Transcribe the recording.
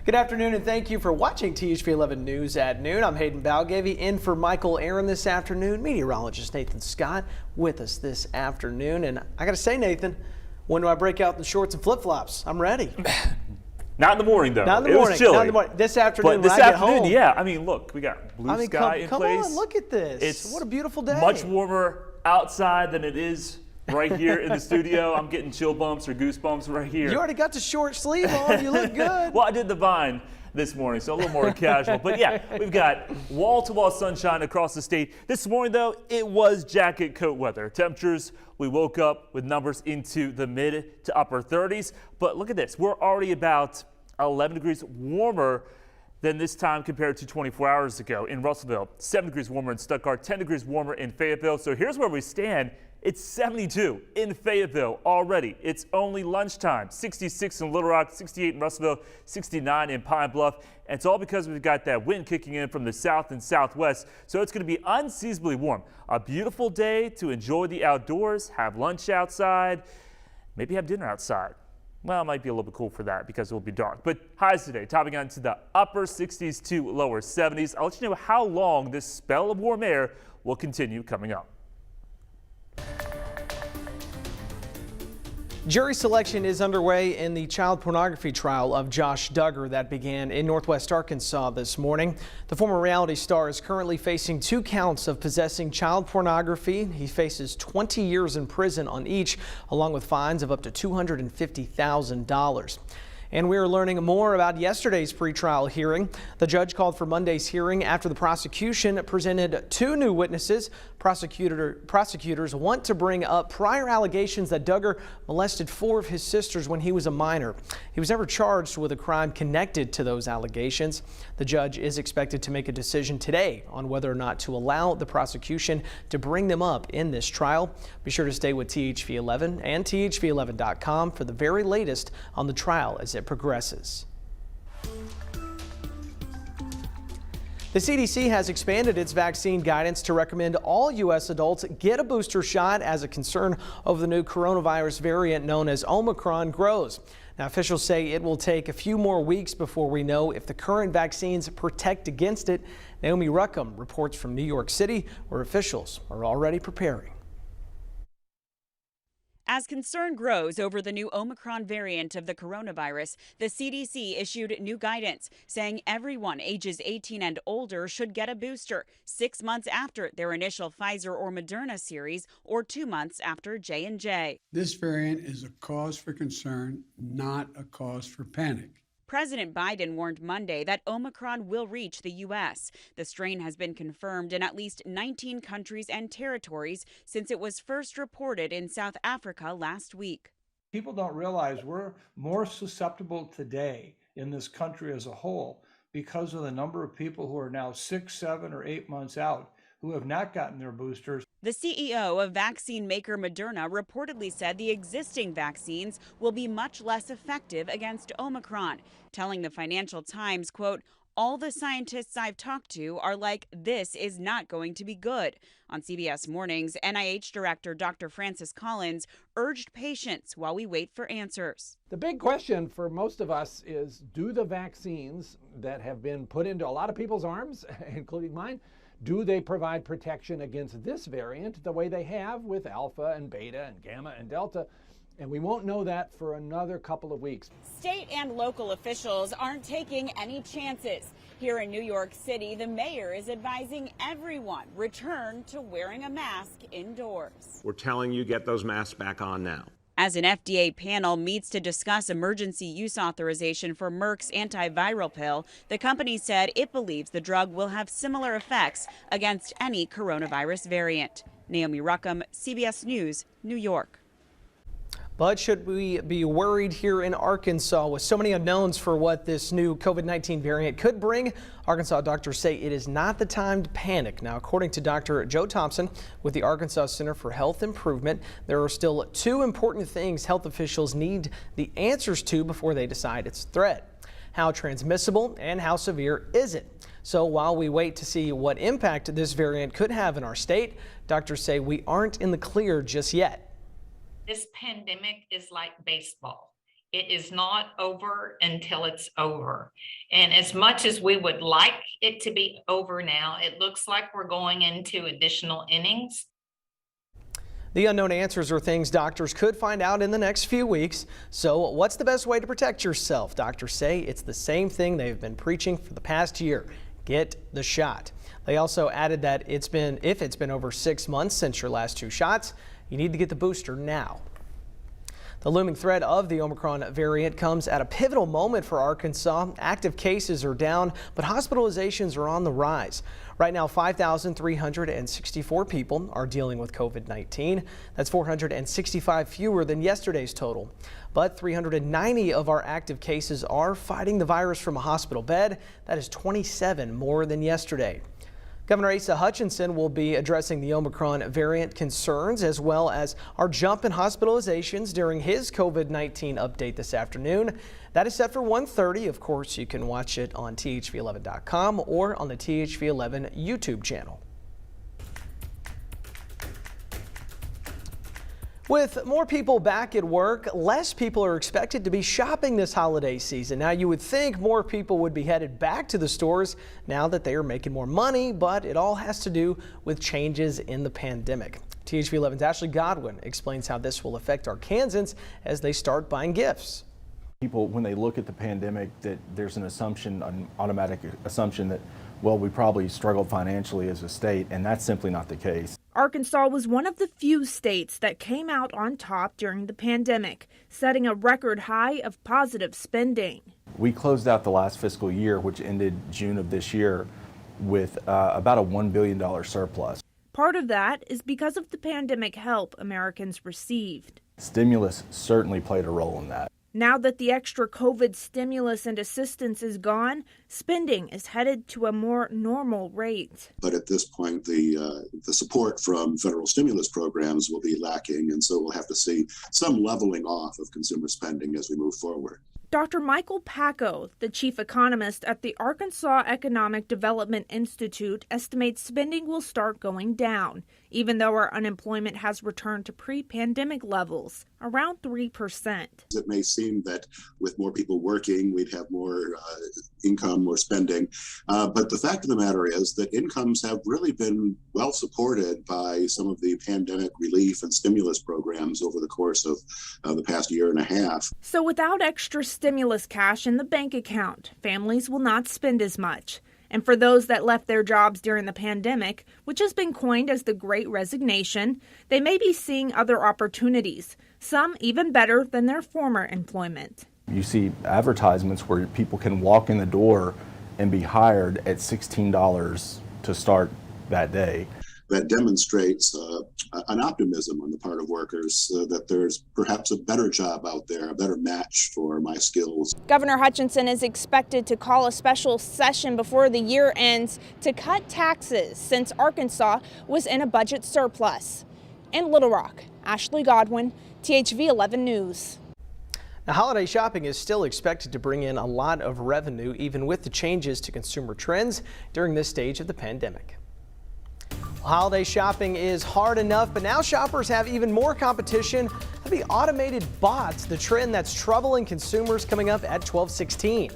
Good afternoon and thank you for watching THV11 News at Noon. I'm Hayden Balgavy in for Michael Aaron this afternoon. Meteorologist Nathan Scott with us this afternoon. And I got to say, Nathan, when do I break out the shorts and flip-flops? I'm ready. Not in the morning, though. Not in the morning. It was chilly. Not in the morning. This afternoon, but this when I get afternoon, home. yeah. I mean, look, we got blue sky in place. Come on, look at this. What a beautiful day. Much warmer outside than it is right here in the studio. I'm getting chill bumps or goosebumps right here. You already got the short sleeve on. You look good. Well, I did the vine this morning, so a little more casual. But yeah, we've got wall-to-wall sunshine across the state. This morning, though, it was jacket coat weather. Temperatures, we woke up with numbers into the mid to upper 30s. But look at this. We're already about 11 degrees warmer than this time compared to 24 hours ago in Russellville. 7 degrees warmer in Stuttgart, 10 degrees warmer in Fayetteville. So here's where we stand. It's 72 in Fayetteville already. It's only lunchtime. 66 in Little Rock, 68 in Russellville, 69 in Pine Bluff. And it's all because we've got that wind kicking in from the south and southwest. So it's going to be unseasonably warm. A beautiful day to enjoy the outdoors, have lunch outside, maybe have dinner outside. Well, it might be a little bit cool for that because it will be dark. But highs today, topping out into the upper 60s to lower 70s. I'll let you know how long this spell of warm air will continue coming up. Jury selection is underway in the child pornography trial of Josh Duggar that began in Northwest Arkansas this morning. The former reality star is currently facing 2 counts of possessing child pornography. He faces 20 years in prison on each, along with fines of up to $250,000. And we are learning more about yesterday's pretrial hearing. The judge called for Monday's hearing after the prosecution presented 2 new witnesses. Prosecutors want to bring up prior allegations that Duggar molested 4 of his sisters when he was a minor. He was never charged with a crime connected to those allegations. The judge is expected to make a decision today on whether or not to allow the prosecution to bring them up in this trial. Be sure to stay with THV11 and thv-at-noon.com for the very latest on the trial as it progresses. The CDC has expanded its vaccine guidance to recommend all U.S. adults get a booster shot as a concern over the new coronavirus variant known as Omicron grows. Now, officials say it will take a few more weeks before we know if the current vaccines protect against it. Naomi Ruckham reports from New York City, where officials are already preparing. As concern grows over the new Omicron variant of the coronavirus, the CDC issued new guidance saying everyone ages 18 and older should get a booster 6 months after their initial Pfizer or Moderna series or 2 months after J&J. This variant is a cause for concern, not a cause for panic. President Biden warned Monday that Omicron will reach the U.S. The strain has been confirmed in at least 19 countries and territories since it was first reported in South Africa last week. People don't realize we're more susceptible today in this country as a whole because of the number of people who are now 6, 7, or 8 months out who have not gotten their boosters. The CEO of vaccine maker Moderna reportedly said the existing vaccines will be much less effective against Omicron, telling the Financial Times, quote, "All the scientists I've talked to are like, this is not going to be good." On CBS Mornings, NIH Director Dr. Francis Collins urged patience while we wait for answers. The big question for most of us is, do the vaccines that have been put into a lot of people's arms, including mine, do they provide protection against this variant the way they have with Alpha and Beta and Gamma and Delta? And we won't know that for another couple of weeks. State and local officials aren't taking any chances. Here in New York City, the mayor is advising everyone return to wearing a mask indoors. We're telling you, get those masks back on now. As an FDA panel meets to discuss emergency use authorization for Merck's antiviral pill, the company said it believes the drug will have similar effects against any coronavirus variant. Naomi Ruckham, CBS News, New York. But should we be worried here in Arkansas with so many unknowns for what this new COVID-19 variant could bring? Arkansas doctors say it is not the time to panic. Now, according to Dr. Joe Thompson with the Arkansas Center for Health Improvement, there are still 2 important things health officials need the answers to before they decide it's a threat. How transmissible and how severe is it? So while we wait to see what impact this variant could have in our state, doctors say we aren't in the clear just yet. This pandemic is like baseball. It is not over until it's over. And as much as we would like it to be over now, it looks like we're going into additional innings. The unknown answers are things doctors could find out in the next few weeks. So what's the best way to protect yourself? Doctors say it's the same thing they've been preaching for the past year. Get the shot. They also added that if it's been over 6 months since your last 2 shots, you need to get the booster now. The looming threat of the Omicron variant comes at a pivotal moment for Arkansas. Active cases are down, but hospitalizations are on the rise. Right now, 5,364 people are dealing with COVID-19. That's 465 fewer than yesterday's total. But 390 of our active cases are fighting the virus from a hospital bed. That is 27 more than yesterday. Governor Asa Hutchinson will be addressing the Omicron variant concerns as well as our jump in hospitalizations during his COVID-19 update this afternoon. That is set for 1:30. Of course, you can watch it on thv-at-noon.com or on the THV11 YouTube channel. With more people back at work, less people are expected to be shopping this holiday season. Now, you would think more people would be headed back to the stores now that they are making more money, but it all has to do with changes in the pandemic. THV11's Ashley Godwin explains how this will affect Arkansans as they start buying gifts. People, when they look at the pandemic, that there's an assumption, an automatic assumption that, well, we probably struggled financially as a state, and that's simply not the case. Arkansas was one of the few states that came out on top during the pandemic, setting a record high of positive spending. We closed out the last fiscal year, which ended June of this year, with about a $1 billion surplus. Part of that is because of the pandemic help Americans received. Stimulus certainly played a role in that. Now that the extra COVID stimulus and assistance is gone, spending is headed to a more normal rate. But at this point, the support from federal stimulus programs will be lacking, and so we'll have to see some leveling off of consumer spending as we move forward. Dr. Michael Packo, the chief economist at the Arkansas Economic Development Institute, estimates spending will start going down, even though our unemployment has returned to pre-pandemic levels, around 3%. It may seem that with more people working, we'd have more income, more spending. But the fact of the matter is that incomes have really been well supported by some of the pandemic relief and stimulus programs over the course of the past year and a half. So without extra stimulus cash in the bank account, families will not spend as much. And for those that left their jobs during the pandemic, which has been coined as the Great Resignation, they may be seeing other opportunities, some even better than their former employment. You see advertisements where people can walk in the door and be hired at $16 to start that day. That demonstrates an optimism on the part of workers that there's perhaps a better job out there, a better match for my skills. Governor Hutchinson is expected to call a special session before the year ends to cut taxes since Arkansas was in a budget surplus. In Little Rock, Ashley Godwin, THV 11 News. Now, holiday shopping is still expected to bring in a lot of revenue, even with the changes to consumer trends during this stage of the pandemic. Holiday shopping is hard enough, but now shoppers have even more competition. The automated bots, the trend that's troubling consumers, coming up at 12:16.